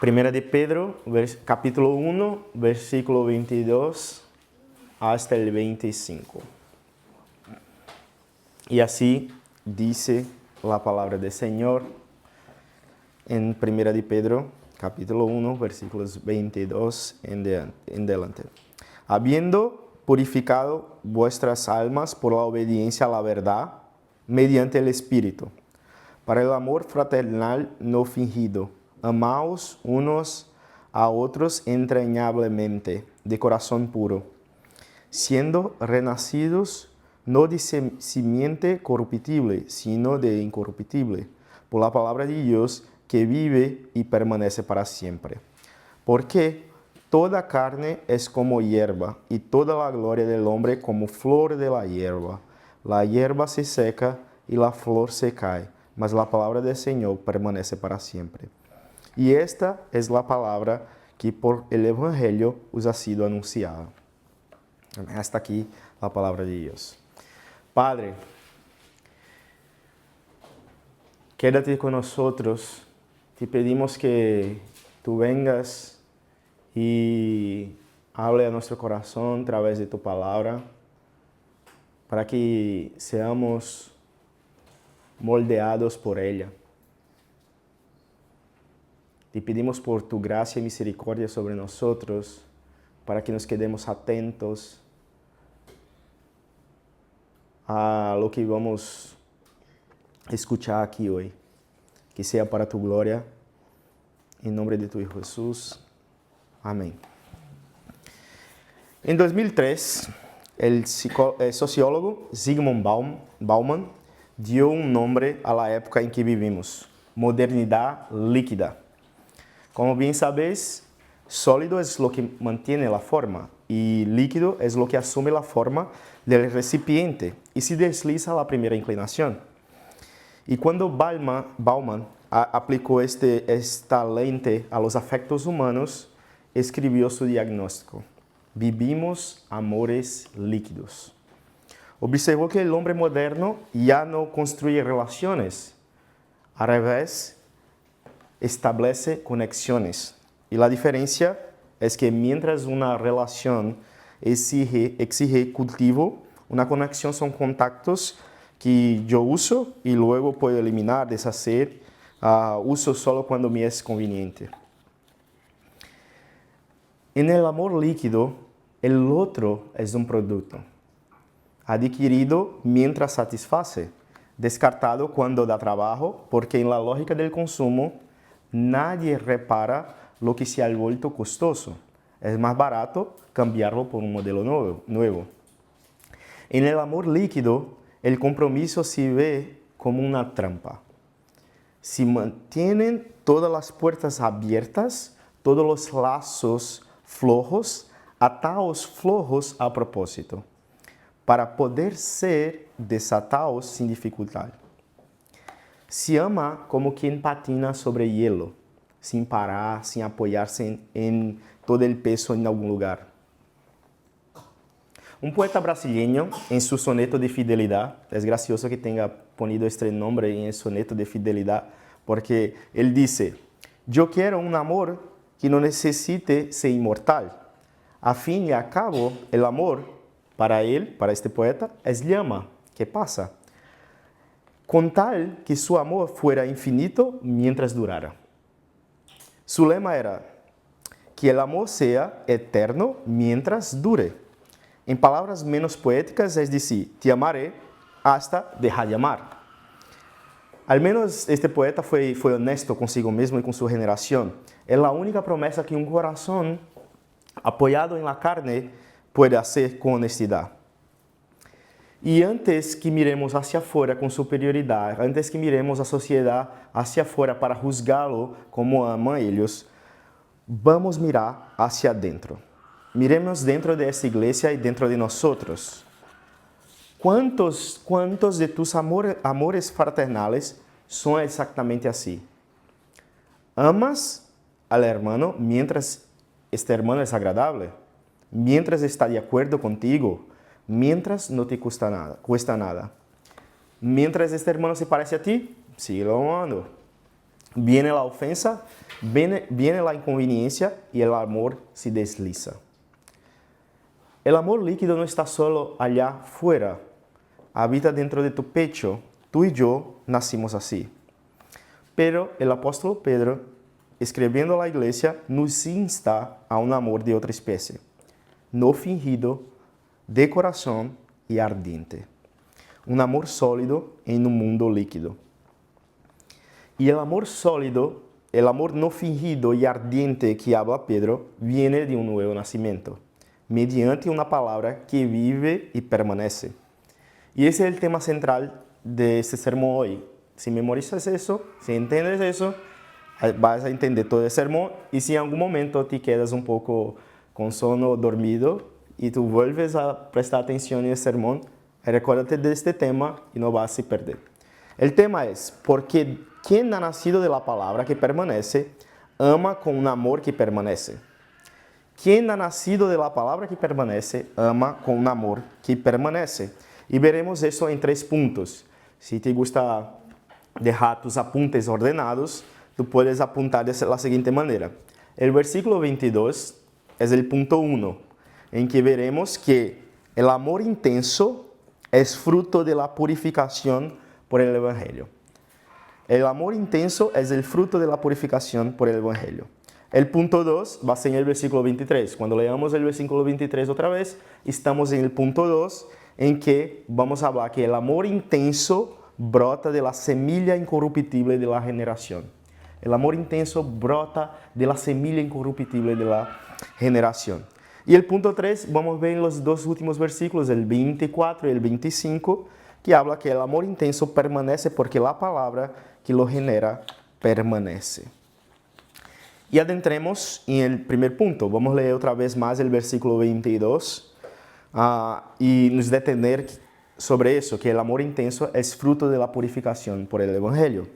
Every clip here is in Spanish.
Primera de Pedro, capítulo 1, versículo 22 hasta el 25. Y así dice la palabra del Señor en Primera de Pedro, capítulo 1, versículos 22 en delante. Habiendo purificado vuestras almas por la obediencia a la verdad, mediante el Espíritu, para el amor fraternal no fingido, amaos unos a otros entrañablemente, de corazón puro, siendo renacidos no de simiente corruptible, sino de incorruptible, por la palabra de Dios que vive y permanece para siempre. Porque toda carne es como hierba, y toda la gloria del hombre como flor de la hierba. La hierba se seca y la flor se cae, mas la palabra del Señor permanece para siempre. Y esta es la palabra que por el Evangelio os ha sido anunciada. Hasta aquí la palabra de Dios. Padre, quédate con nosotros. Te pedimos que tú vengas y hable a nuestro corazón a través de tu palabra, para que seamos moldeados por ella. Te pedimos por tu gracia y misericordia sobre nosotros, para que nos quedemos atentos a lo que vamos a escuchar aquí hoy. Que sea para tu gloria, en nombre de tu Hijo Jesús. Amén. En 2003, el sociólogo Zygmunt Bauman dio un nombre a la época en que vivimos: modernidad líquida. Como bien sabéis, sólido es lo que mantiene la forma y líquido es lo que asume la forma del recipiente y se desliza a la primera inclinación. Y cuando Bauman aplicó esta lente a los afectos humanos, escribió su diagnóstico: vivimos amores líquidos. Observó que el hombre moderno ya no construye relaciones, al revés, establece conexiones. Y la diferencia es que mientras una relación exige cultivo, una conexión son contactos que yo uso y luego puedo eliminar, deshacer, uso solo cuando me es conveniente. En el amor líquido, el otro es un producto, adquirido mientras satisface, descartado cuando da trabajo, porque en la lógica del consumo, nadie repara lo que se ha vuelto costoso. Es más barato cambiarlo por un modelo nuevo. En el amor líquido, el compromiso se ve como una trampa. Si mantienen todas las puertas abiertas, todos los lazos flojos, ataos flojos a propósito, para poder ser desatados sin dificultad. Se ama como quien patina sobre hielo, sin parar, sin apoyarse en todo el peso en algún lugar. Un poeta brasileño, en su soneto de fidelidad, es gracioso que tenga ponido este nombre en el soneto de fidelidad, porque él dice: yo quiero un amor que no necesite ser inmortal. A fin y a cabo, el amor, para él, para este poeta, es llama que pasa, con tal que su amor fuera infinito mientras durara. Su lema era que el amor sea eterno mientras dure. En palabras menos poéticas, es decir, te amaré hasta dejar de amar. Al menos este poeta fue honesto consigo mismo y con su generación. Es la única promesa que un corazón apoyado en la carne puede hacer con honestidad. Y antes que miremos hacia afuera con superioridad, antes que miremos a sociedad hacia afuera para juzgá-lo como aman ellos, vamos mirar hacia adentro. Miremos dentro de esta iglesia y dentro de nosotros. ¿Cuántos de tus amores fraternales son exactamente así? Amas al hermano mientras este hermano es agradable, mientras está de acuerdo contigo, mientras no te cuesta nada. Mientras este hermano se parece a ti, síguelo amando. Viene la ofensa, viene la inconveniencia y el amor se desliza. El amor líquido no está solo allá fuera, habita dentro de tu pecho. Tú y yo nacimos así. Pero el apóstolo Pedro, escribiendo a la iglesia, nos insta a un amor de otra especie, no fingido, de corazón y ardiente. Un amor sólido en un mundo líquido. Y el amor sólido, el amor no fingido y ardiente que habla Pedro, viene de un nuevo nacimiento, mediante una palabra que vive y permanece. Y ese es el tema central de este sermón hoy. Si memorizas eso, si entiendes eso, vas a entender todo el sermón. Y si en algún momento te quedas un poco con sono dormido y tú vuelves a prestar atención en el sermón, recuérdate de este tema y no vas a perder. El tema es, porque quien ha nacido de la palabra que permanece, ama con un amor que permanece. Quien ha nacido de la palabra que permanece, ama con un amor que permanece. Y veremos eso en 3 puntos. Si te gusta dejar tus apuntes ordenados, tú puedes apuntar de la siguiente manera. El versículo 22 es el punto 1, en que veremos que el amor intenso es fruto de la purificación por el Evangelio. El amor intenso es el fruto de la purificación por el Evangelio. El punto 2 va a ser en el versículo 23. Cuando leamos el versículo 23 otra vez, estamos en el punto 2, en que vamos a hablar que el amor intenso brota de la semilla incorruptible de la generación. El amor intenso brota de la semilla incorruptible de la generación. Y el punto 3, vamos a ver en los 2 últimos versículos, el 24 y el 25, que habla que el amor intenso permanece porque la palabra que lo genera permanece. Y adentremos en el primer punto. Vamos a leer otra vez más el versículo 22 y nos detener sobre eso, que el amor intenso es fruto de la purificación por el Evangelio.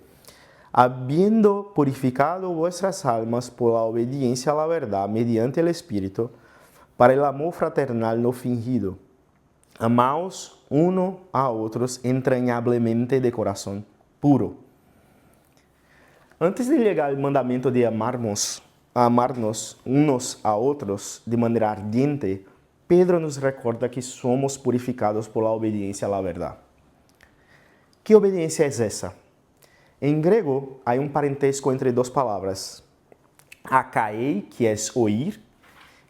Habiendo purificado vuestras almas por la obediencia a la verdad mediante el Espíritu, para el amor fraternal no fingido, amaos uno a otros entrañablemente de corazón puro. Antes de llegar al mandamiento de amarnos unos a otros de manera ardiente, Pedro nos recuerda que somos purificados por la obediencia a la verdad. ¿Qué obediencia es esa? En griego hay un parentesco entre 2 palabras, akaei, que es oír,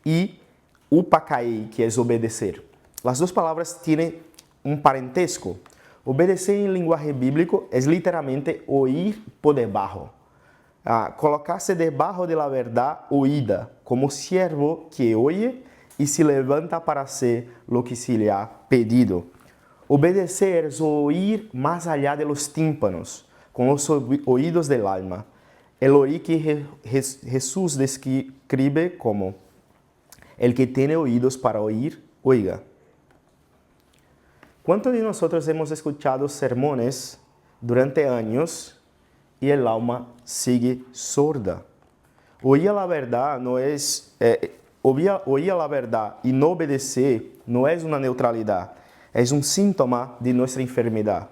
y upakaei, que es obedecer. Las 2 palabras tienen un parentesco. Obedecer en lenguaje bíblico es literalmente oír por debajo. Colocarse debajo de la verdad oída, como siervo que oye y se levanta para hacer lo que se le ha pedido. Obedecer es oír más allá de los tímpanos, con los oídos del alma. El oír que Jesús describe como el que tiene oídos para oír, oiga. ¿Cuántos de nosotros hemos escuchado sermones durante años y el alma sigue sorda? Oír la verdad no es... oír la verdad y no obedecer no es una neutralidad, es un síntoma de nuestra enfermedad,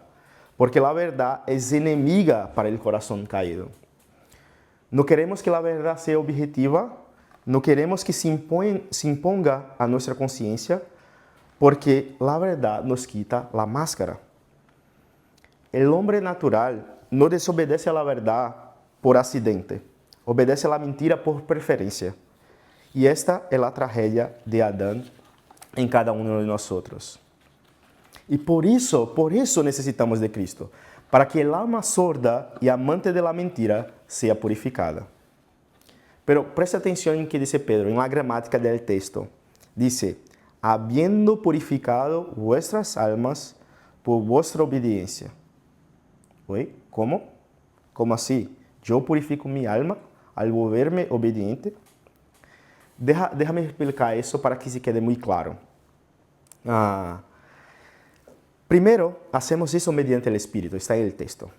porque la verdad es enemiga para el corazón caído. No queremos que la verdad sea objetiva, no queremos que se imponga a nuestra conciencia, porque la verdad nos quita la máscara. El hombre natural no desobedece a la verdad por accidente, obedece a la mentira por preferencia. Y esta es la tragedia de Adán en cada uno de nosotros. Y por eso necesitamos de Cristo, para que el alma sorda y amante de la mentira sea purificada. Pero preste atención en que dice Pedro, en la gramática del texto. Dice, habiendo purificado vuestras almas por vuestra obediencia. ¿Oye? ¿Cómo? ¿Cómo así? ¿Yo purifico mi alma al volverme obediente? Déjame explicar eso para que se quede muy claro. Primero, hacemos eso mediante el Espíritu, está en el texto.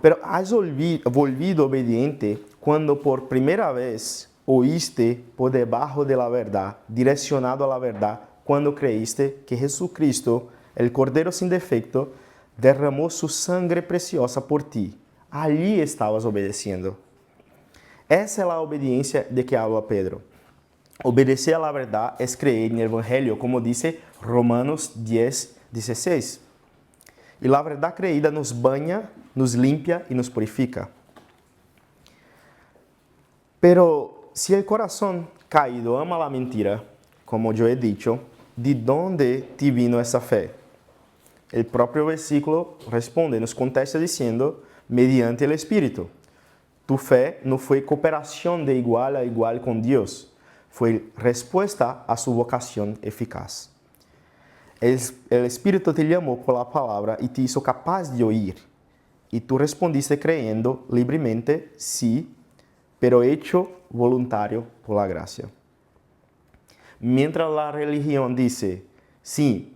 Pero has volvido obediente cuando por primera vez oíste por debajo de la verdad, direccionado a la verdad, cuando creíste que Jesucristo, el Cordero sin defecto, derramó su sangre preciosa por ti, allí estabas obedeciendo. Esa es la obediencia de que habla Pedro. Obedecer a la verdad es creer en el Evangelio, como dice Romanos 10:16. Y la verdad creída nos baña, nos limpia y nos purifica. Pero si el corazón caído ama la mentira, como yo he dicho, ¿de dónde te vino esa fe? El propio versículo responde, nos contesta diciendo, mediante el Espíritu. Tu fe no fue cooperación de igual a igual con Dios, fue respuesta a su vocación eficaz. El Espíritu te llamó por la palabra y te hizo capaz de oír. Y tú respondiste creyendo libremente, sí, pero hecho voluntario por la gracia. Mientras la religión dice, sí,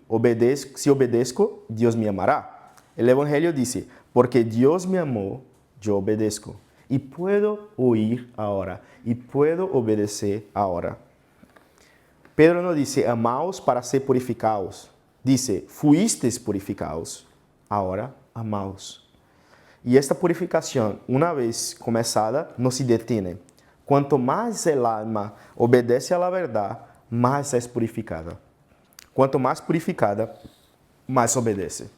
si obedezco, Dios me amará. El Evangelio dice, porque Dios me amó, yo obedezco. Y puedo oír ahora, y puedo obedecer ahora. Pedro no dice, amaos para ser purificados. Dice, fuisteis purificados, ahora amaos. Y esta purificación, una vez comenzada, no se detiene. Cuanto más el alma obedece a la verdad, más es purificada. Cuanto más purificada, más obedece.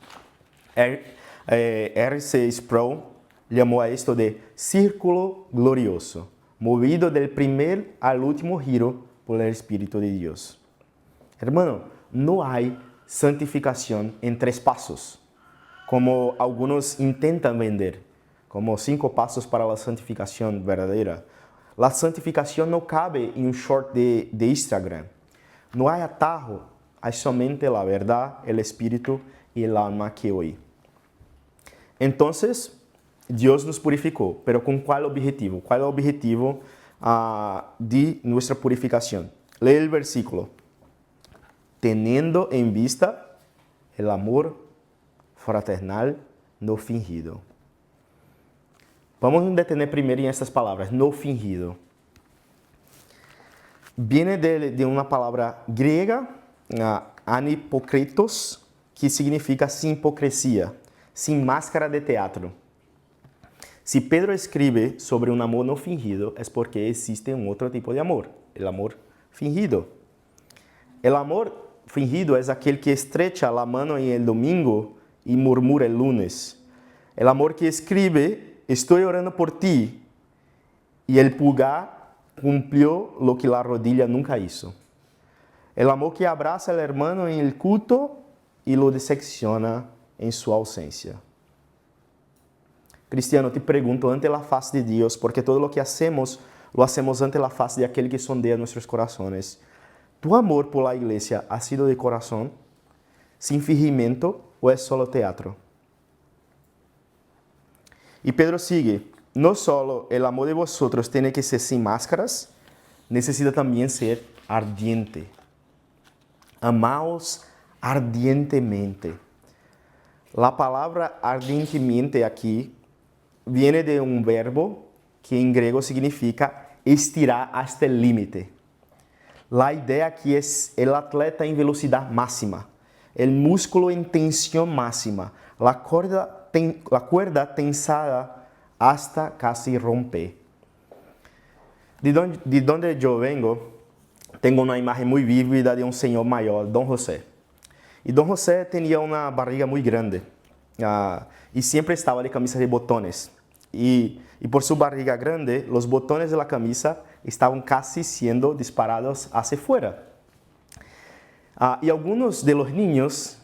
R.C. Sproul llamó a esto de círculo glorioso, movido del primer al último giro por el Espíritu de Dios. Hermano, no hay santificación en 3 pasos, como algunos intentan vender, como 5 pasos para la santificación verdadera. La santificación no cabe en un short de Instagram. No hay atajo, hay solamente la verdad, el Espíritu y el alma que oí. Entonces, Dios nos purificó, pero ¿con cuál objetivo? ¿Cuál es el objetivo de nuestra purificación? Lee el versículo. Teniendo en vista el amor fraternal no fingido. Vamos a detener primero en estas palabras, no fingido. Viene de una palabra griega, anipokritos, que significa sin hipocresía, sin máscara de teatro. Si Pedro escribe sobre un amor no fingido, es porque existe un otro tipo de amor, el amor fingido. El amor fingido es aquel que estrecha la mano en el domingo y murmura el lunes. El amor que escribe, estoy orando por ti, y el pulgar cumplió lo que la rodilla nunca hizo. El amor que abraza al hermano en el culto y lo decepciona en su ausencia. Cristiano, te pregunto ante la faz de Dios, porque todo lo que hacemos, lo hacemos ante la faz de aquel que sondea nuestros corazones. ¿Tu amor por la iglesia ha sido de corazón, sin fingimiento o es solo teatro? Y Pedro sigue, no solo el amor de vosotros tiene que ser sin máscaras, necesita también ser ardiente. Amaos ardientemente. La palabra ardientemente aquí viene de un verbo que en griego significa estirar hasta el límite. La idea aquí es el atleta en velocidad máxima, el músculo en tensión máxima, la cuerda tensada hasta casi romper. De donde yo vengo, tengo una imagen muy vívida de un señor mayor, Don José. Y Don José tenía una barriga muy grande y siempre estaba de camisa de botones. Y por su barriga grande, los botones de la camisa estaban casi siendo disparados hacia afuera. Y algunos de los niños,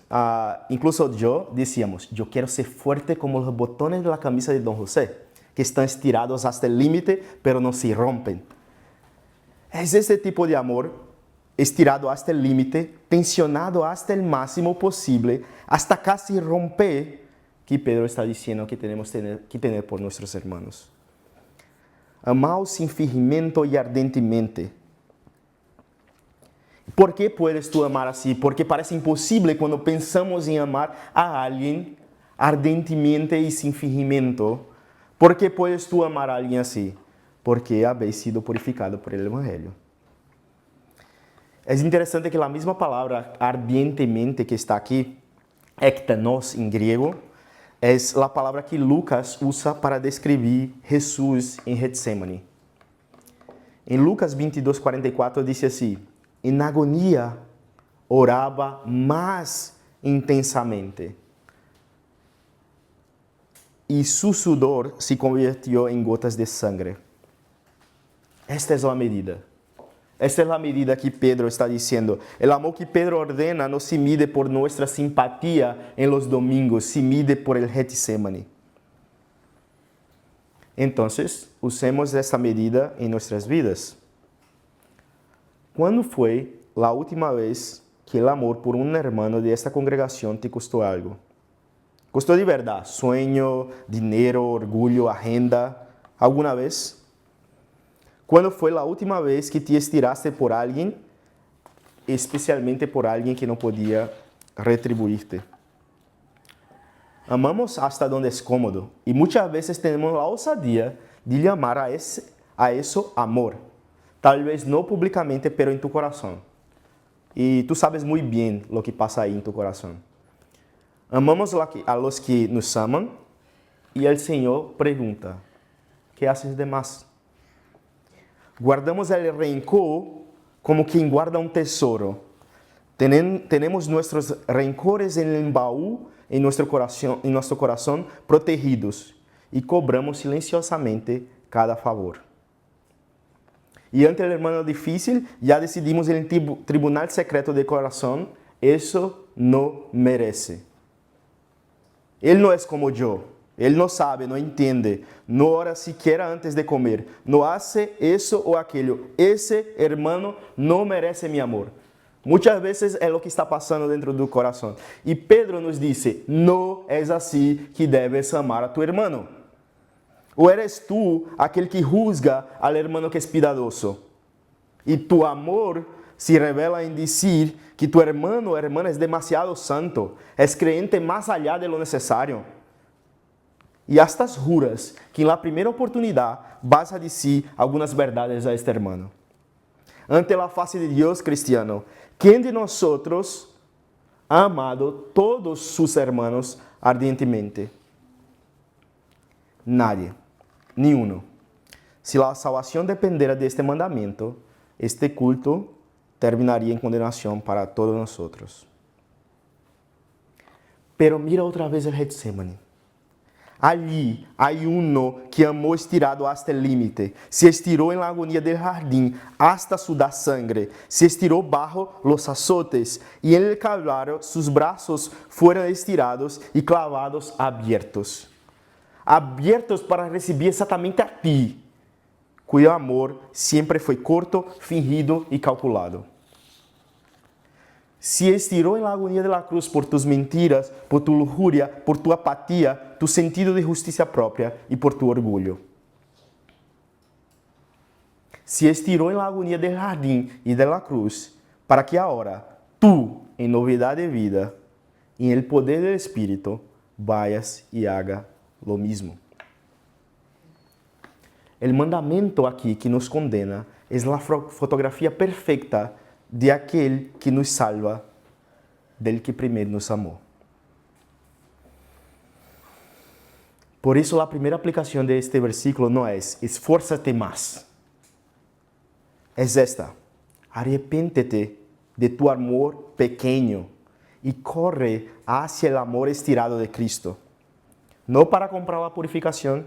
incluso yo, decíamos, yo quiero ser fuerte como los botones de la camisa de Don José, que están estirados hasta el límite, pero no se rompen. Es este tipo de amor, estirado hasta el límite, tensionado hasta el máximo posible, hasta casi romper, que Pedro está diciendo que tenemos que tener por nuestros hermanos. Amaos sin fingimiento y ardentemente. ¿Por qué puedes tú amar así? Porque parece imposible cuando pensamos en amar a alguien ardentemente y sin fingimiento. ¿Por qué puedes tú amar a alguien así? Porque habéis sido purificado por el Evangelio. Es interesante que la misma palabra ardientemente que está aquí, ektanos en griego, é a palavra que Lucas usa para descrever Jesus em Getsemane. Em Lucas 22:44 diz assim: em agonia orava mais intensamente, e su sudor se convirtió em gotas de sangre. Esta é a medida. Esta é a medida que Pedro está dizendo. O amor que Pedro ordena não se mide por nossa simpatia em los domingos, se mide por el Getsemane. Então, usemos esta medida em nossas vidas. Quando foi a última vez que o amor por um hermano de esta congregação te custou algo? Custou de verdade? Sueño, dinheiro, orgulho, agenda? Alguma vez? Quando foi a última vez que te estiraste por alguém, especialmente por alguém que não podia retribuir-te? Amamos hasta donde es cómodo e muitas vezes temos a ousadia de chamar a isso amor. Tal vez não publicamente, pero em tu coração. E tu sabes muito bem o que passa aí em tu coração. Amamos a los que nos amam e o Senhor pergunta: ¿qué haces de más? Guardamos el rencor como quien guarda un tesoro. Tenemos nuestros rencores en el baúl en nuestro corazón protegidos y cobramos silenciosamente cada favor. Y ante el hermano difícil, ya decidimos en el tribunal secreto del corazón, eso no merece. Él no es como yo. Ele não sabe, não entende, não ora sequer antes de comer, não hace isso ou aquilo. Esse hermano não merece meu amor. Muitas vezes é o que está passando dentro do coração. E Pedro nos disse: não é assim que deves amar a tu hermano. Ou eres tu aquele que juzga al hermano que é piadoso. E tu amor se revela em dizer que tu hermano ou hermana é demasiado santo, é crente mais allá de lo necessário. E hasta juras que na primeira oportunidade vas a dizer algumas verdades a este hermano. Ante a face de Deus, cristiano, quem de nós ha amado todos sus hermanos ardientemente? Nadie, nenhum. Se a salvação dependera de este mandamento, este culto terminaria em condenação para todos nós. Pero mira outra vez o Getsemane. Ali há uno que amou estirado hasta el límite, se estirou em la agonia del jardín hasta sudar sangre, se estirou bajo los azotes e en el calvario sus brazos fueron estirados e clavados abiertos para receber exatamente a ti, cuyo amor sempre foi corto, fingido e calculado. Se estirou em la agonia de la cruz por tus mentiras, por tu lujuria, por tu apatía, tu sentido de justiça própria e por tu orgulho. Se estirou em la agonia del jardín e de la cruz, para que agora tu, em novidade de vida, em el poder del Espírito, vayas e haga lo mismo. El mandamento aqui que nos condena é a fotografia perfeita de aquele que nos salva, del que primeiro nos amou. Por isso, a primeira aplicação de este versículo não é esfuérzate más. É esta: arrepéntete de tu amor pequeño e corre hacia el amor estirado de Cristo. Não para comprar a purificação,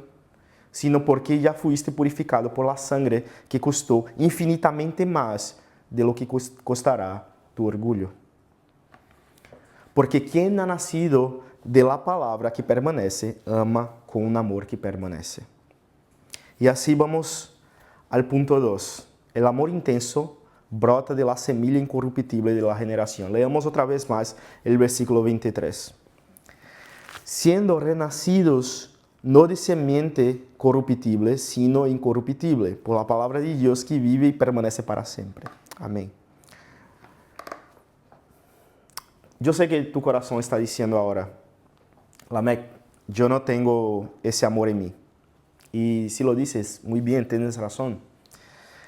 sino porque já fuiste purificado por la sangre que custou infinitamente mais de lo que costará tu orgulho. Porque quem ha nacido de la palavra que permanece, ama com um amor que permanece. E assim vamos ao ponto 2. O amor intenso brota de la semilla incorruptible de la generación. Leamos outra vez mais o versículo 23. Siendo renacidos no de semente corruptible, sino incorruptible, por la palabra de Dios que vive e permanece para sempre. Amém. Eu sei que tu coração está dizendo agora: Lamec, eu não tenho esse amor em mim. E se lo dices, muito bem, tienes razão.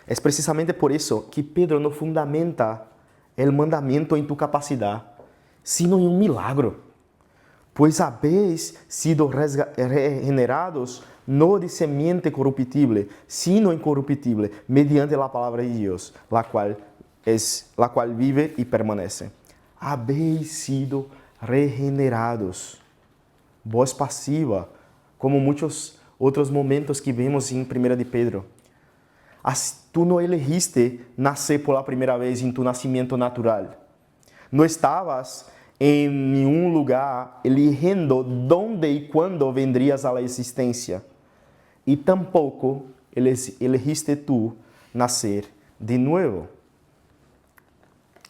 É precisamente por isso que Pedro não fundamenta o mandamento em tu capacidade, sino em um milagro. Pues habéis sido regenerados no de semente corruptible, sino incorruptible, mediante la palabra de Dios, la cual vive y permanece. Habéis sido regenerados. Voz pasiva, como muchos outros momentos que vemos em 1 de Pedro. Tu não elegiste nascer pela primeira vez em tu nascimento natural. Não estavas em nenhum lugar eligindo onde e quando vendrías à existência. E tampouco elegiste tu nascer de novo.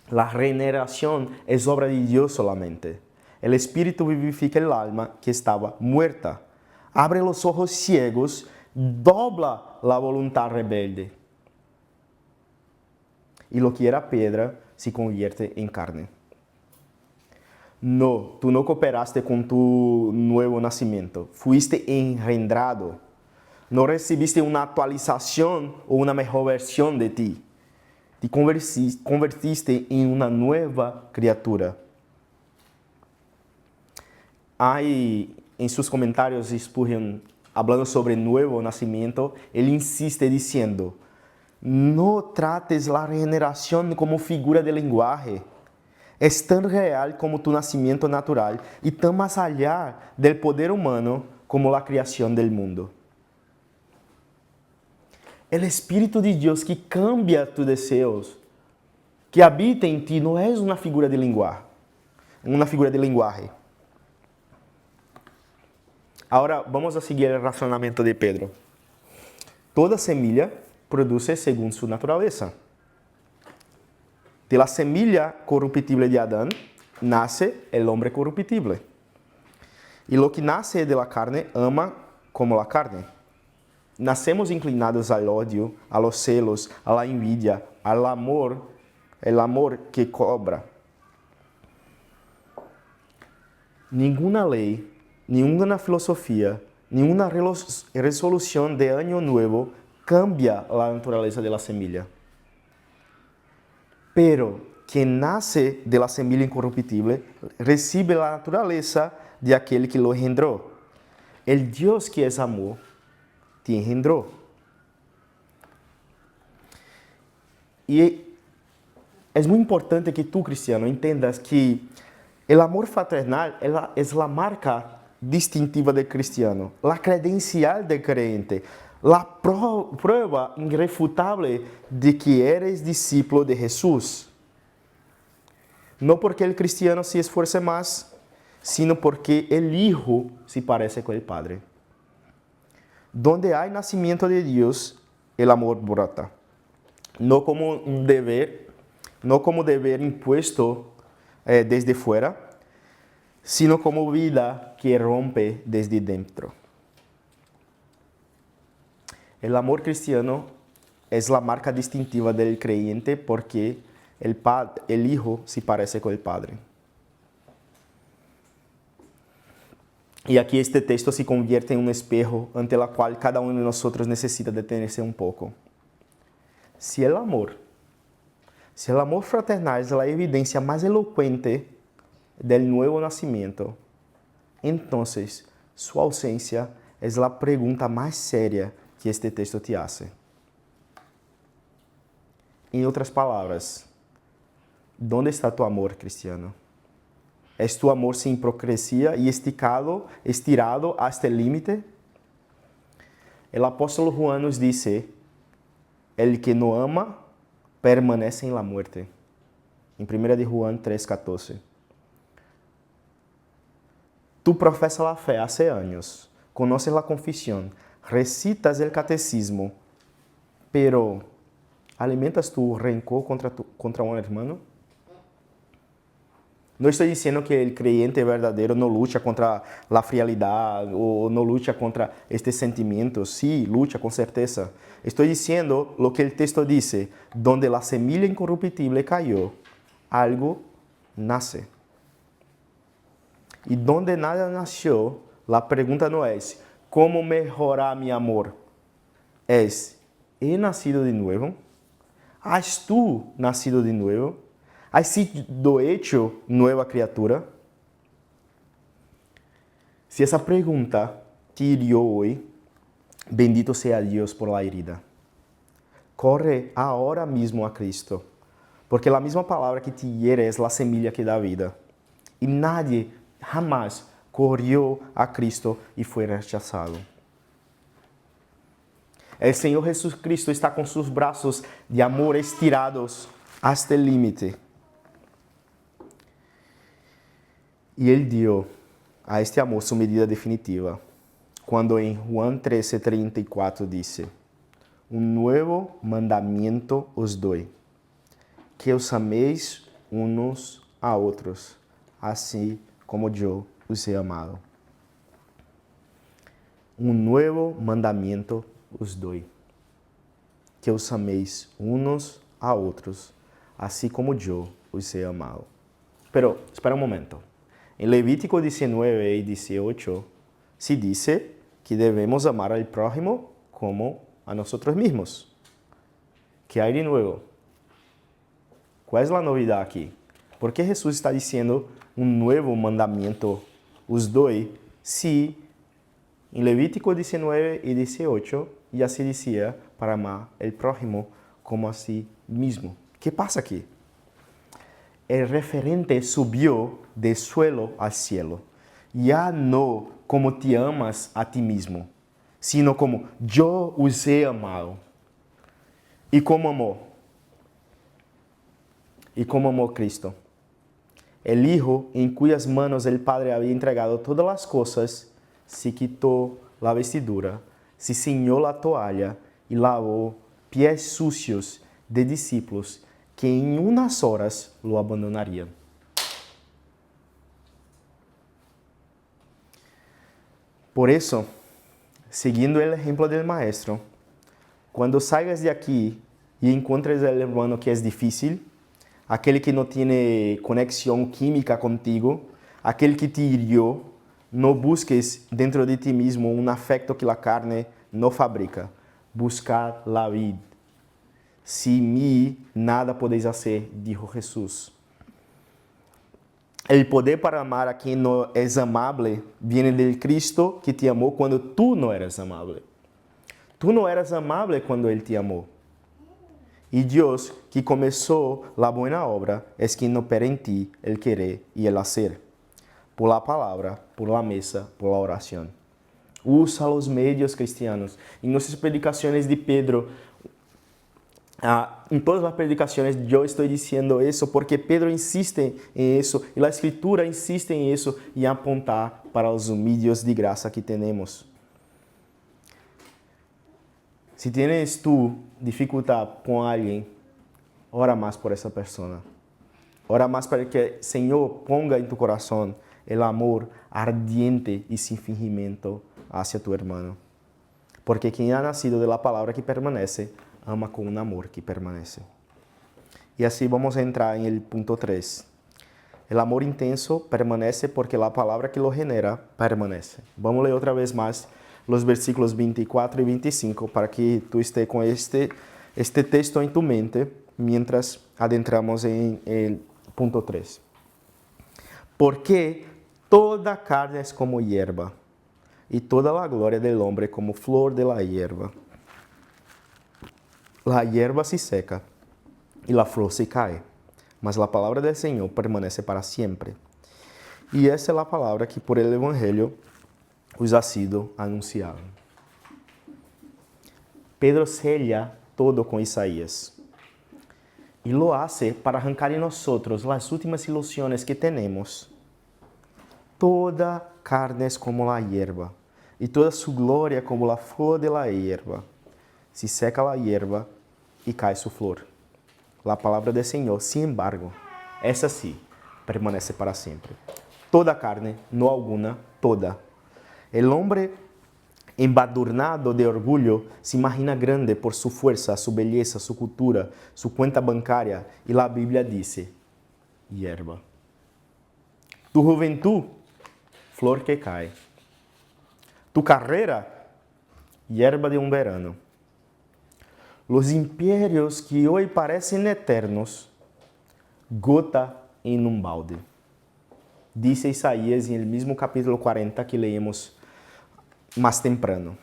La regeneración es obra de Dios solamente. El Espíritu vivifica el alma que estaba muerta. Abre los ojos ciegos, dobla la voluntad rebelde. Y lo que era piedra se convierte en carne. No, tú no cooperaste con tu nuevo nacimiento. Fuiste engendrado. No recibiste una actualización o una mejor versión de ti. Te convertiste en una nueva criatura. Hay en sus comentarios Spurgeon, hablando sobre el nuevo nacimiento, él insiste diciendo, no trates la regeneración como figura de lenguaje. Es tan real como tu nacimiento natural y tan más allá del poder humano como la creación del mundo. El Espíritu de Dios que cambia tus deseos, que habita en ti, no es una figura de lenguaje. Ahora vamos a seguir el razonamiento de Pedro. Toda semilla produce según su naturaleza. De la semilla corruptible de Adán nace el hombre corruptible. Y lo que nace de la carne ama como la carne. Nacemos inclinados al odio, a los celos, a la envidia, al amor, el amor que cobra. Ninguna ley, ninguna filosofía, ninguna resolución de año nuevo cambia la naturaleza de la semilla. Pero quien nace de la semilla incorruptible recibe la naturaleza de aquel que lo engendró. El Dios que es amor te engendró. Y es muy importante que tú, cristiano, entiendas que el amor fraternal es la marca distintiva del cristiano, la credencial del creyente, la prueba irrefutable de que eres discípulo de Jesús. No porque el cristiano se esfuerce más, sino porque el Hijo se parece con el Padre. Donde hay nacimiento de Dios, el amor brota. No como un deber, impuesto desde fuera, sino como vida que rompe desde dentro. El amor cristiano es la marca distintiva del creyente porque el Hijo se parece con el Padre. Y aquí este texto se convierte en un espejo ante el cual cada uno de nosotros necesita detenerse un poco. Si el amor fraternal es la evidencia más elocuente del nuevo nacimiento, entonces su ausencia es la pregunta más seria que este texto te hace. En otras palabras, ¿dónde está tu amor, cristiano? ¿Es tu amor sin hipocresía y estirado hasta el límite? El apóstol Juan nos dice, el que no ama permanece en la muerte. En 1 de Juan 3:14. Tú profesas la fe hace años, conoces la confesión, recitas el catecismo, pero ¿alimentas tu rencor contra un hermano? No estoy diciendo que el creyente verdadero no lucha contra la frialdad o no lucha contra este sentimiento. Sí, lucha con certeza. Estoy diciendo lo que el texto dice, donde la semilla incorruptible cayó, algo nace. Y donde nada nació, la pregunta no es, ¿cómo mejorar mi amor? Es, ¿he nacido de nuevo? ¿Has tú nacido de nuevo? ¿Has sido hecho nueva criatura? Si esa pregunta te hirió hoy, bendito sea Dios por la herida. Corre ahora mismo a Cristo, porque la misma palabra que te hiere es la semilla que da vida. Y nadie jamás corrió a Cristo y fue rechazado. El Señor Jesucristo está con sus brazos de amor estirados hasta el límite. Y Él dio a este amor su medida definitiva, cuando en Juan 13:34 dice: un nuevo mandamiento os doy, que os améis unos a otros, así como yo os he amado. Un nuevo mandamiento os doy, que os améis unos a otros, así como yo os he amado. Pero, espera un momento. En Levítico 19 y 18 se dice que debemos amar al prójimo como a nosotros mismos. ¿Qué hay de nuevo? ¿Cuál es la novedad aquí? ¿Por qué Jesús está diciendo un nuevo mandamiento os doy si en Levítico 19 y 18 ya se decía para amar al prójimo como a sí mismo? ¿Qué pasa aquí? El referente subió del suelo al cielo. Ya no como te amas a ti mismo, sino como yo os he amado. ¿Y cómo amó? ¿Y cómo amó Cristo? El Hijo, en cuyas manos el Padre había entregado todas las cosas, se quitó la vestidura, se ciñó la toalla y lavó pies sucios de discípulos que en unas horas lo abandonarían. Por eso, siguiendo el ejemplo del Maestro, cuando salgas de aquí y encuentres al hermano que es difícil, aquel que no tiene conexión química contigo, aquel que te hirió, no busques dentro de ti mismo un afecto que la carne no fabrica. Buscad la vid. Sin mí nada podéis hacer, dijo Jesús. El poder para amar a quien no es amable viene del Cristo que te amó cuando tú no eras amable. Tú no eras amable cuando Él te amó. Y Dios, que comenzó la buena obra, es quien opera en ti el querer y el hacer. Por la palabra, por la mesa, por la oración. Usa los medios cristianos. En nuestras predicaciones de Pedro, en todas las predicaciones yo estoy diciendo eso porque Pedro insiste en eso y la Escritura insiste en eso y apuntar para los medios de gracia que tenemos. Si tienes tú dificultad con alguien, ora más por esa persona. Ora más para que el Señor ponga en tu corazón el amor ardiente y sin fingimiento hacia tu hermano. Porque quien ha nacido de la palabra que permanece, ama con un amor que permanece. Y así vamos a entrar en el punto 3. El amor intenso permanece porque la palabra que lo genera permanece. Vamos a leer otra vez más los versículos 24 y 25 para que tú estés con este texto en tu mente mientras adentramos en el punto 3. Porque toda carne es como hierba, y toda la gloria del hombre como flor de la hierba. La hierba se seca y la flor se cae, mas la palabra del Señor permanece para siempre. Y esa es la palabra que por el Evangelio os ha sido anunciada. Pedro sella todo con Isaías. Y lo hace para arrancar en nosotros las últimas ilusiones que tenemos. Toda carne es como la hierba, y toda su gloria como la flor de la hierba. Se seca la hierba y cae su flor. La palabra del Señor, sin embargo, esa sí, permanece para siempre. Toda carne, no alguna, toda. El hombre embadurnado de orgullo se imagina grande por su fuerza, su belleza, su cultura, su cuenta bancaria, y la Biblia dice, hierba. Tu juventud, flor que cae. Tu carrera, hierba de un verano. Los imperios que hoy parecen eternos, gota en un balde. dice Isaías en el mismo capítulo 40 que leímos más temprano.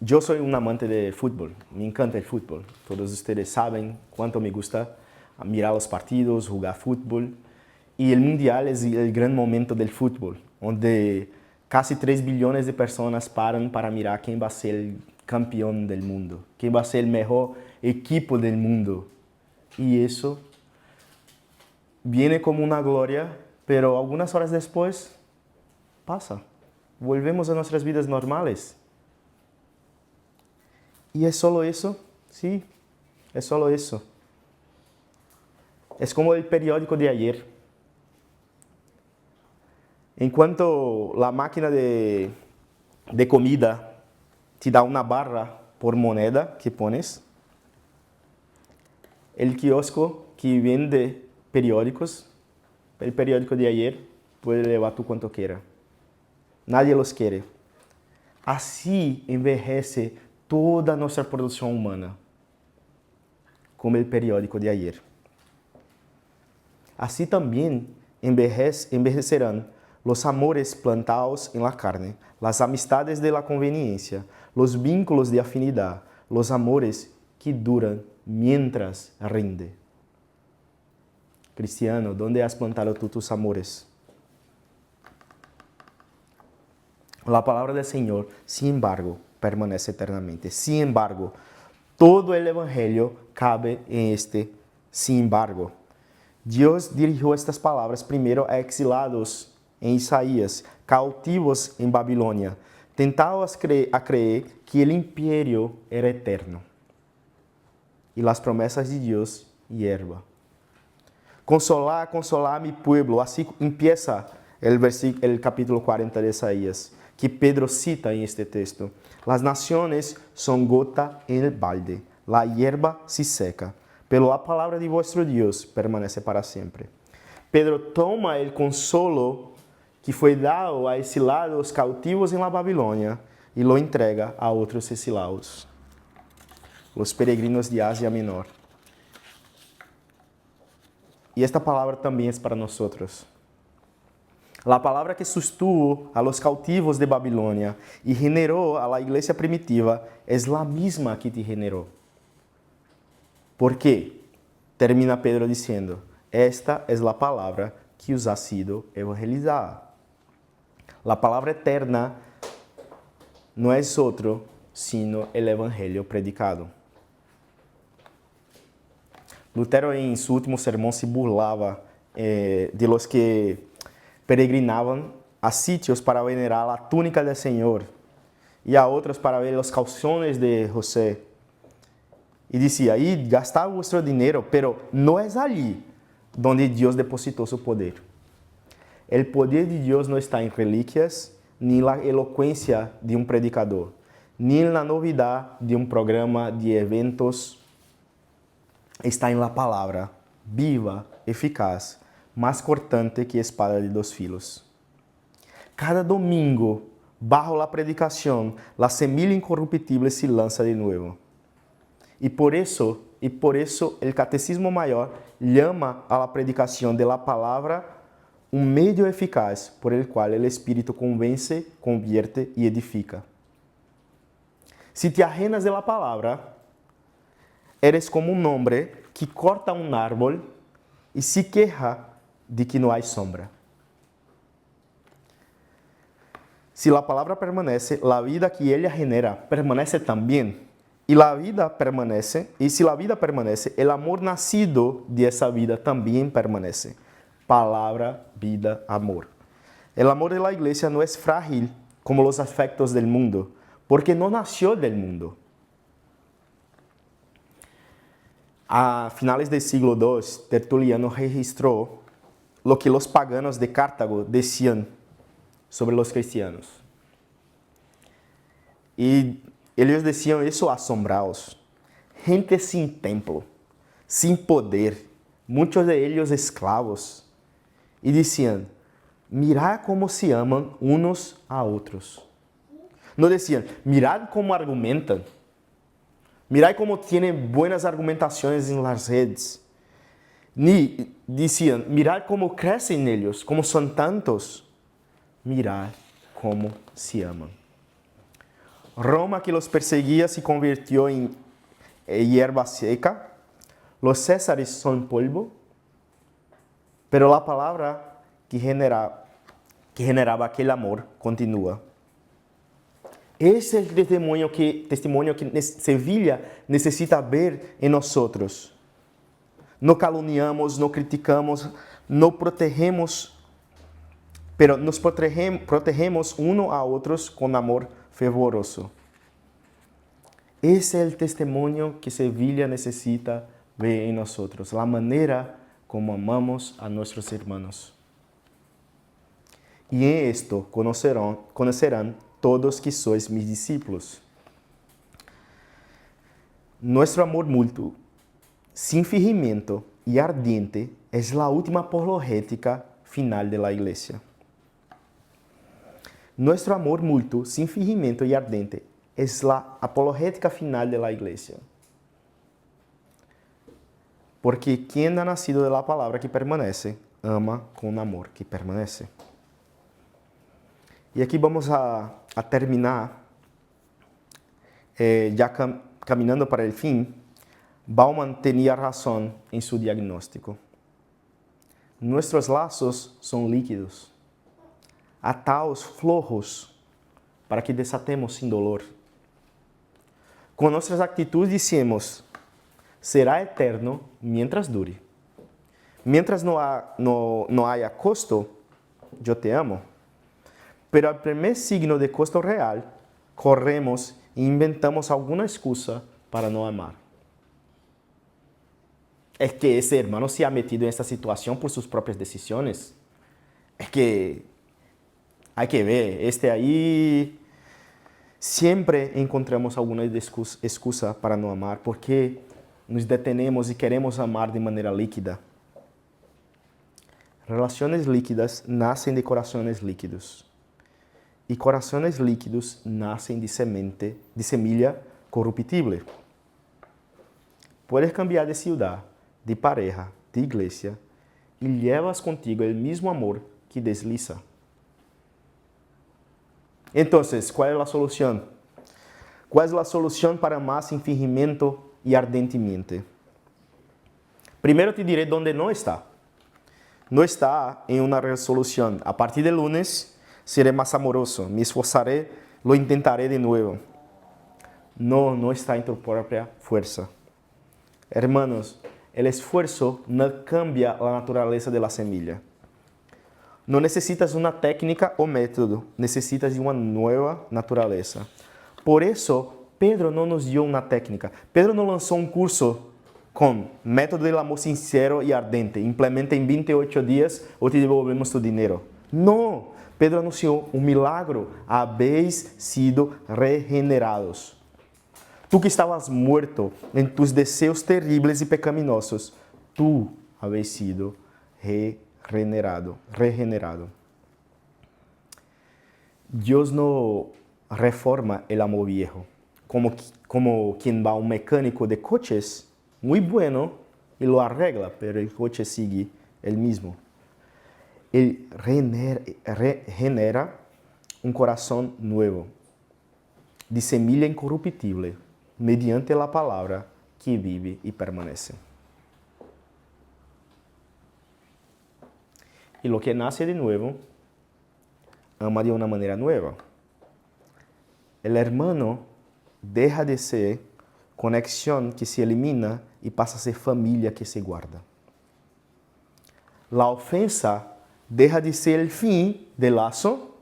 Yo soy un amante de fútbol, me encanta el fútbol. Todos ustedes saben cuánto me gusta mirar los partidos, jugar fútbol. Y el Mundial es el gran momento del fútbol, donde casi 3 billones de personas paran para mirar quién va a ser el campeón del mundo, quién va a ser el mejor equipo del mundo. Y eso viene como una gloria, pero algunas horas después pasa. Volvemos a nuestras vidas normales. ¿Y es solo eso? Sí, es solo eso. Es como el periódico de ayer. Enquanto la máquina de comida te da una barra por moneda que pones, el kiosco que vende periódicos, el periódico de ayer, puede llevar tú cuanto quiera. Nadie los quiere. Así envejece toda nuestra producción humana, como el periódico de ayer. Así también envejecerán los amores plantados en la carne, las amistades de la conveniencia, los vínculos de afinidad, los amores que duran mientras rinde. Cristiano, ¿dónde has plantado tú tus amores? La palabra del Señor, sin embargo, permanece eternamente. Sin embargo, todo el Evangelio cabe en este sin embargo. Dios dirigió estas palabras primero a exilados en Isaías, cautivos en Babilonia, tentados a creer que el imperio era eterno y las promesas de Dios hierba. Consolar, consolar a mi pueblo. Así empieza el capítulo 40 de Isaías, que Pedro cita en este texto. Las naciones son gota en el balde, la hierba se seca, pero la palabra de vuestro Dios permanece para siempre. Pedro toma el consolo que fue dado a exilados cautivos en la Babilonia y lo entrega a otros exilados, los peregrinos de Asia Menor. Y esta palabra también es para nosotros. La palabra que sostuvo a los cautivos de Babilonia y generó a la iglesia primitiva es la misma que te generó. ¿Por qué? Termina Pedro diciendo, esta es la palabra que os ha sido evangelizada. La palabra eterna no es otro, sino el evangelio predicado. Lutero en su último sermón se burlaba de los que peregrinaban a sitios para venerar la túnica del Señor y a otros para ver los calzones de José. Y decía, id, gastad vuestro dinero, pero no es allí donde Dios depositó su poder. El poder de Dios no está en reliquias, ni en la elocuencia de un predicador, ni en la novedad de un programa de eventos. Está en la palabra, viva, eficaz, más cortante que espada de 2 filos. Cada domingo, bajo la predicación, la semilla incorruptible se lanza de nuevo. Y por eso el Catecismo Mayor llama a la predicación de la palabra un medio eficaz por el cual el Espíritu convence, convierte y edifica. Si te ajenas de la palabra, eres como un hombre que corta un árbol y se queja de que no hay sombra. Si la palabra permanece, la vida que ella genera permanece también. Y la vida permanece, y si la vida permanece, el amor nacido de esa vida también permanece. Palabra, vida, amor. El amor de la iglesia no es frágil como los afectos del mundo, porque no nació del mundo. A finales del siglo II, Tertuliano registró lo que los paganos de Cartago decían sobre los cristianos. Y ellos decían eso asombrados. Gente sin templo, sin poder, muchos de ellos esclavos. Y decían, mirad cómo se aman unos a otros. No decían, mirad cómo argumentan. Mirad cómo tienen buenas argumentaciones en las redes. Ni decían, mirad cómo crecen ellos, cómo son tantos. Mirad cómo se aman. Roma, que los perseguía, se convirtió en hierba seca. Los césares son polvo. Pero la palabra que generaba aquel amor continúa. Ese es el testimonio que Sevilla necesita ver en nosotros. No caluniamos, no criticamos, no protegemos, pero nos protegemos uno a otros con amor fervoroso. Ese es el testimonio que Sevilla necesita ver en nosotros, la manera como amamos a nuestros hermanos. Y en esto conocerán todos que sois mis discípulos. Nuestro amor mutuo, sin fingimiento y ardiente, es la última apologética final de la Iglesia. Nuestro amor mutuo, sin fingimiento y ardiente, es la apologética final de la Iglesia. Porque quien ha nacido de la palabra que permanece, ama con amor que permanece. Y aquí vamos a terminar, ya caminando para el fin. Bauman tenía razón en su diagnóstico. Nuestros lazos son líquidos. Ataos flojos para que desatemos sin dolor. Con nuestras actitudes decimos, será eterno mientras dure. Mientras no haya costo, yo te amo. Pero al primer signo de costo real, corremos e inventamos alguna excusa para no amar. Es que ese hermano se ha metido en esta situación por sus propias decisiones. Es que hay que ver, ahí siempre encontramos alguna excusa para no amar, porque nos detenemos y queremos amar de manera líquida. Relaciones líquidas nacen de corazones líquidos. Y corazones líquidos nacen de semilla corruptible. Puedes cambiar de ciudad, de pareja, de iglesia, y llevas contigo el mismo amor que desliza. Entonces, ¿cuál es la solución? ¿Cuál es la solución para amar sin fingimiento y ardentemente? Primero te diré dónde no está. No está en una resolución. A partir del lunes seré más amoroso, me esforzaré, lo intentaré de nuevo. No está en tu propia fuerza. Hermanos, el esfuerzo no cambia la naturaleza de la semilla. No necesitas una técnica o método, necesitas de una nueva naturaleza. Por eso, Pedro no nos dio una técnica. Pedro no lanzó un curso con método del amor sincero y ardente. Implementa en 28 días o te devolvemos tu dinero. No, Pedro anunció un milagro. Habéis sido regenerados. Tú que estabas muerto en tus deseos terribles y pecaminosos, tú habéis sido regenerado. Dios no reforma el amor viejo, como quien va a un mecánico de coches, muy bueno, y lo arregla, pero el coche sigue el mismo. Él regenera un corazón nuevo, de semilla incorruptible, mediante la palabra que vive y permanece. Y lo que nace de nuevo, ama de una manera nueva. El hermano deja de ser conexión que se elimina y pasa a ser familia que se guarda. La ofensa deja de ser el fin del lazo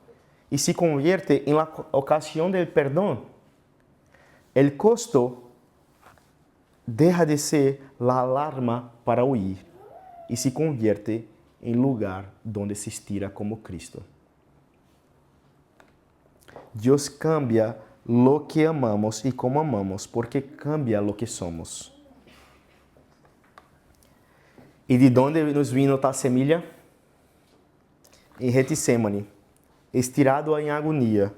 y se convierte en la ocasión del perdón. El costo deja de ser la alarma para huir y se convierte en lugar donde se estira como Cristo. Dios cambia lo que amamos y cómo amamos porque cambia lo que somos. ¿Y de dónde nos vino tal semilla? En Getsemane, estirado en agonía,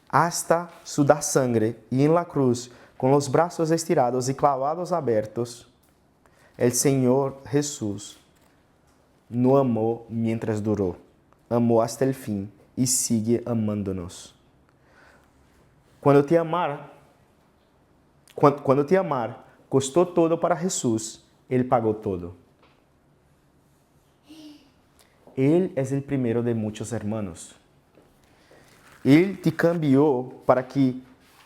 hasta sudar sangre, y en la cruz con los brazos estirados y clavados abiertos, el Señor Jesús no amó mientras duró, amó hasta el fin y sigue amándonos. Cuando te amar costó todo para Jesús, Él pagó todo. Él es el primero de muchos hermanos. Él te cambió para que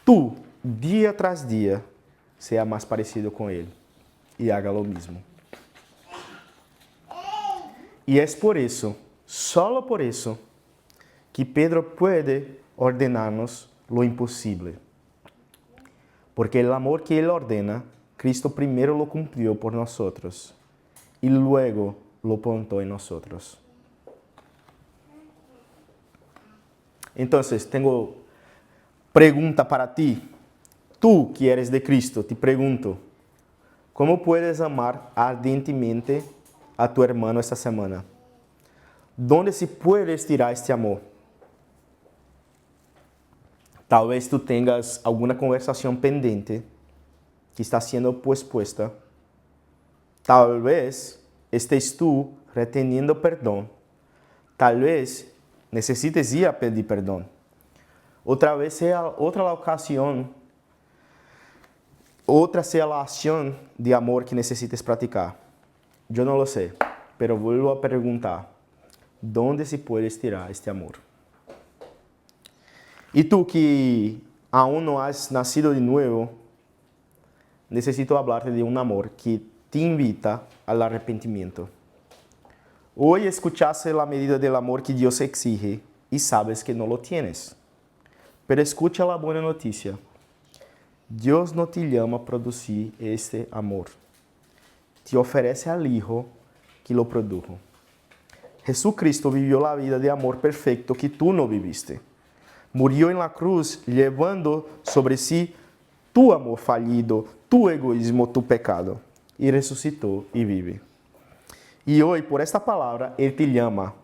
tú, día tras día, seas más parecido con Él y haga lo mismo. Y es por eso, solo por eso, que Pedro puede ordenarnos lo imposible. Porque el amor que Él ordena, Cristo primero lo cumplió por nosotros y luego lo plantó en nosotros. Entonces, tengo pregunta para ti. Tú que eres de Cristo, te pregunto, ¿cómo puedes amar ardentemente a tu hermano esta semana? ¿Dónde se puede estirar este amor? Tal vez tú tengas alguna conversación pendiente que está siendo pospuesta. Tal vez estés tú reteniendo perdón. Tal vez necesites ir a pedir perdón. Otra vez sea otra la ocasión, otra sea la acción de amor que necesites practicar. Yo no lo sé, pero vuelvo a preguntar, ¿dónde se puede estirar este amor? Y tú que aún no has nacido de nuevo, necesito hablarte de un amor que te invita al arrepentimiento. Hoy escuchaste la medida del amor que Dios exige y sabes que no lo tienes. Pero escucha la buena noticia. Dios no te llama a producir este amor. Te ofrece al Hijo que lo produjo. Jesucristo vivió la vida de amor perfecto que tú no viviste. Murió en la cruz llevando sobre sí tu amor fallido, tu egoísmo, tu pecado. Y resucitó y vive. Y hoy, por esta palabra, Él te llama.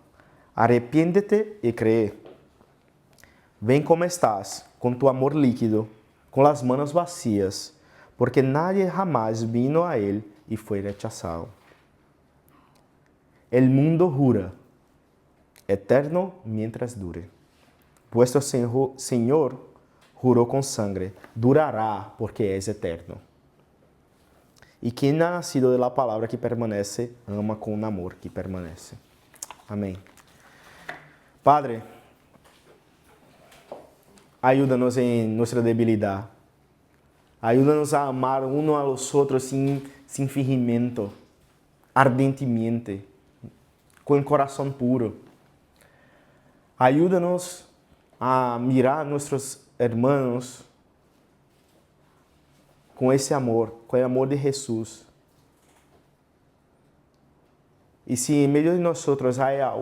Arrepiéntete y cree. Ven como estás, con tu amor líquido, con las manos vacías, porque nadie jamás vino a Él y fue rechazado. El mundo jura, eterno mientras dure. Vuestro Señor juró con sangre, durará porque es eterno. Y quien ha nacido de la palabra que permanece, ama con un amor que permanece. Amén. Padre, ayúdanos en nuestra debilidad. Ayúdanos a amar uno a los otros sin fingimiento, ardentemente, con el corazón puro. Ayúdanos a mirar a nuestros hermanos com esse amor, com o amor de Jesus. E se em meio de nós há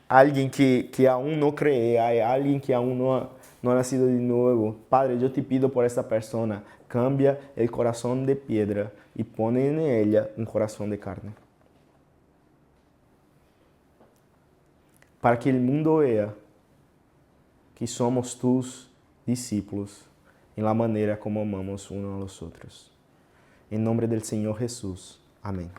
alguém que aún não cree, há alguém que aún não ha nacido de novo, Padre, eu te pido por esta persona, cambia o coração de piedra e põe em ela um coração de carne. Para que o mundo vea que somos tus discípulos en la manera como amamos unos a los otros. En nombre del Señor Jesús. Amén.